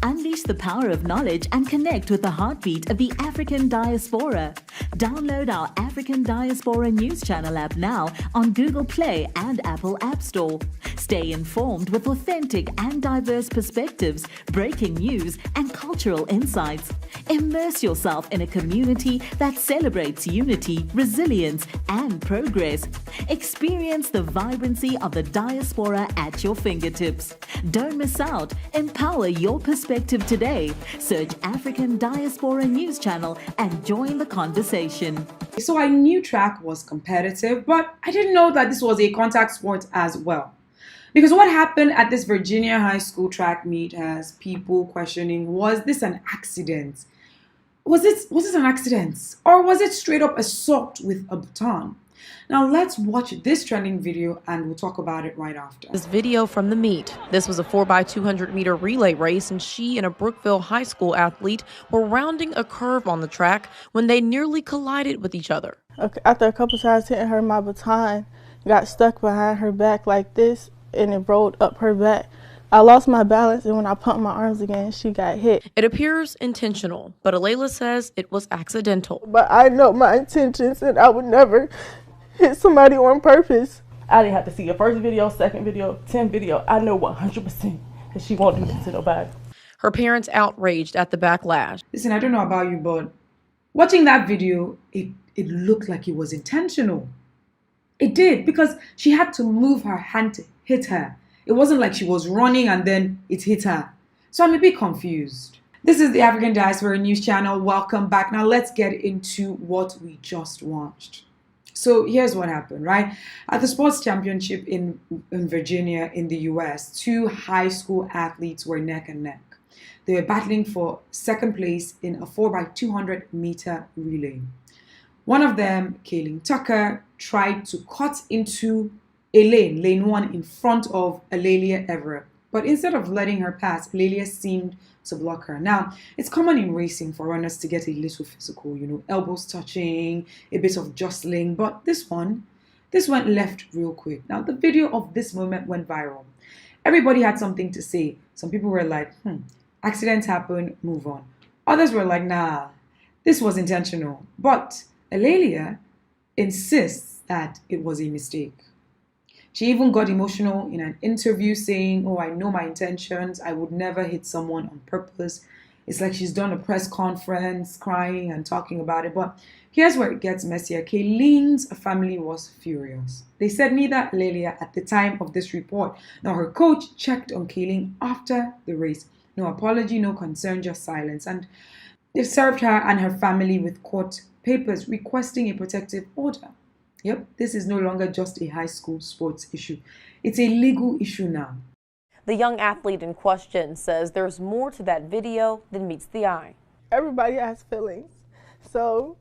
Unleash the power of knowledge and connect with the heartbeat of the African diaspora. Download our African Diaspora News Channel app now on Google Play and Apple App Store. Stay informed with authentic and diverse perspectives, breaking news, and cultural insights. Immerse yourself in a community that celebrates unity, resilience, and progress. Experience the vibrancy of the diaspora at your fingertips. Don't miss out. Empower your perspective today. Search African Diaspora News Channel and join the conversation. So I knew track was competitive, but I didn't know that this was a contact sport as well. Because what happened at this Virginia high school track meet has people questioning, was this an accident? Was this an accident? Or was it straight up assault with a baton? Now let's watch this trending video and we'll talk about it right after. This video from the meet. This was a 4x200 meter relay race, and she and a Brookville high school athlete were rounding a curve on the track when they nearly collided with each other. After a couple times hitting her, my baton got stuck behind her back like this, and it rolled up her back. I lost my balance, and when I pumped my arms again, she got hit. It appears intentional, but Alaila says it was accidental. But I know my intentions, and I would never hit somebody on purpose. I didn't have to see your first video, second video, 10th video. I know 100% that she won't do this to nobody. Her parents outraged at the backlash. Listen, I don't know about you, but watching that video, it looked like it was intentional. It did, because she had to move her hand to hit her. It wasn't like she was running and then it hit her. So I'm a bit confused. This is the African Diaspora News Channel. Welcome back. Now let's get into what we just watched. So here's what happened, right? At the sports championship in Virginia in the US, two high school athletes were neck and neck. They were battling for second place in a 4x200 meter relay. One of them, Kaelen Tucker, tried to cut into a lane 1 in front of Alaila Everett. But instead of letting her pass, Alaila seemed to block her. Now, it's common in racing for runners to get a little physical, elbows touching, a bit of jostling, but this went left real quick. Now, the video of this moment went viral. Everybody had something to say. Some people were like, accidents happen, move on. Others were like, nah, this was intentional. But Alaila insists that it was a mistake. She even got emotional in an interview saying, I know my intentions. I would never hit someone on purpose. It's like she's done a press conference crying and talking about it. But here's where it gets messier. Kaelen's family was furious. They said neither Alaila at the time of this report nor her coach checked on Kaelen after the race. No apology, no concern, just silence. And they served her and her family with court papers requesting a protective order. Yep, this is no longer just a high school sports issue. It's a legal issue now. The young athlete in question says there's more to that video than meets the eye. Everybody has feelings. So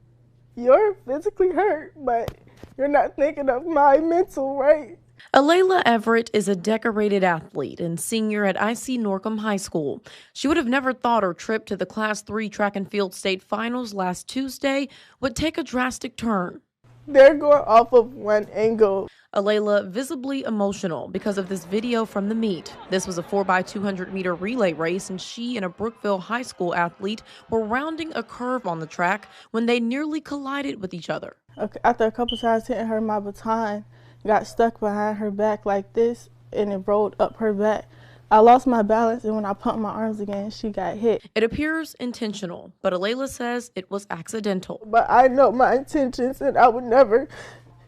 you're physically hurt, but you're not thinking of my mental, right? Alaila Everett is a decorated athlete and senior at Ify Igwe High School. She would have never thought her trip to the Class 3 track and field state finals last Tuesday would take a drastic turn. They're going off of one angle. Alaila visibly emotional because of this video from the meet. This was a 4x200 meter relay race, and she and a Brookville high school athlete were rounding a curve on the track when they nearly collided with each other. After a couple times hitting her, my baton got stuck behind her back like this, and it rolled up her back. I lost my balance, and when I pumped my arms again, she got hit. It appears intentional, but Alaila says it was accidental. But I know my intentions, and I would never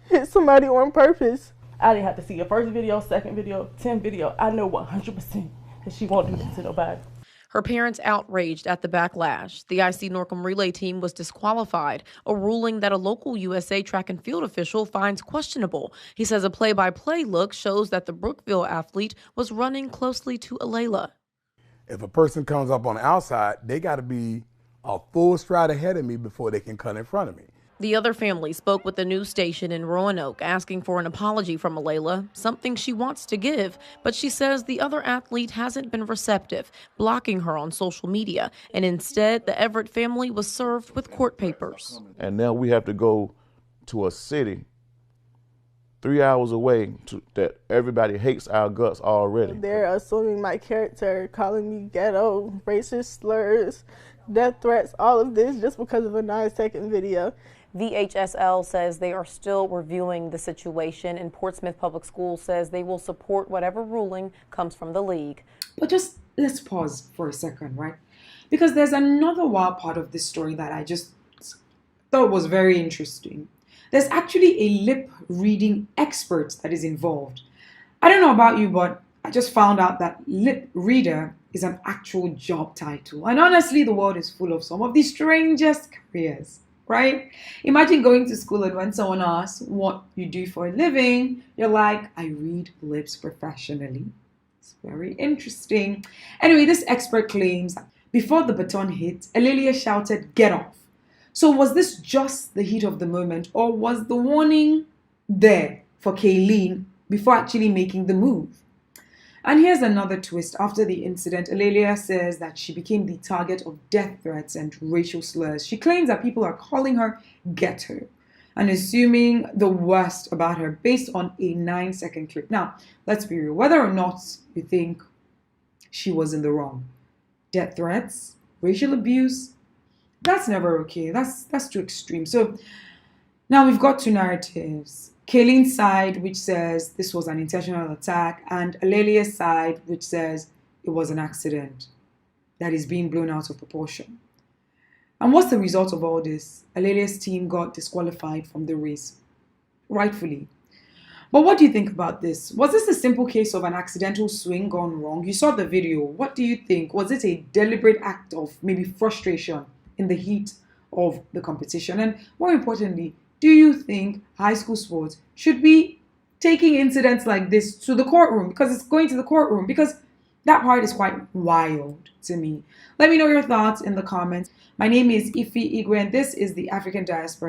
hit somebody on purpose. I didn't have to see your first video, second video, 10th video. I know 100% that she won't do this to nobody. Her parents outraged at the backlash. The Ify Igwe relay team was disqualified, a ruling that a local USA track and field official finds questionable. He says a play-by-play look shows that the Brookville athlete was running closely to Alaila. If a person comes up on the outside, they got to be a full stride ahead of me before they can cut in front of me. The other family spoke with the news station in Roanoke asking for an apology from Alaila, something she wants to give, but she says the other athlete hasn't been receptive, blocking her on social media, and instead the Everett family was served with court papers. And now we have to go to a city 3 hours away that everybody hates our guts already. They're assuming my character, calling me ghetto, racist slurs, death threats, all of this just because of a 9-second video. VHSL says they are still reviewing the situation, and Portsmouth Public Schools says they will support whatever ruling comes from the league. But just let's pause for a second, right? Because there's another wild part of this story that I just thought was very interesting. There's actually a lip reading expert that is involved. I don't know about you, but I just found out that lip reader is an actual job title. And honestly, the world is full of some of the strangest careers, right? Imagine going to school and when someone asks what you do for a living, you're like, I read lips professionally. It's very interesting. Anyway, this expert claims before the baton hit, Alaila shouted, "Get off." So was this just the heat of the moment, or was the warning there for Kaelen before actually making the move? And here's another twist. After the incident, Alaila says that she became the target of death threats and racial slurs. She claims that people are calling her ghetto and assuming the worst about her based on a 9-second clip. Now, let's be real. Whether or not you think she was in the wrong, death threats, racial abuse, that's never okay. That's too extreme. So now we've got two narratives. Kaelen's side, which says this was an intentional attack, and Alaila's side, which says it was an accident that is being blown out of proportion. And what's the result of all this? Alaila's team got disqualified from the race, rightfully. But what do you think about this? Was this a simple case of an accidental swing gone wrong? You saw the video. What do you think? Was it a deliberate act of maybe frustration in the heat of the competition? And more importantly, do you think high school sports should be taking incidents like this to the courtroom? Because it's going to the courtroom. Because that part is quite wild to me. Let me know your thoughts in the comments. My name is Ify Igwe, and this is the African Diaspora.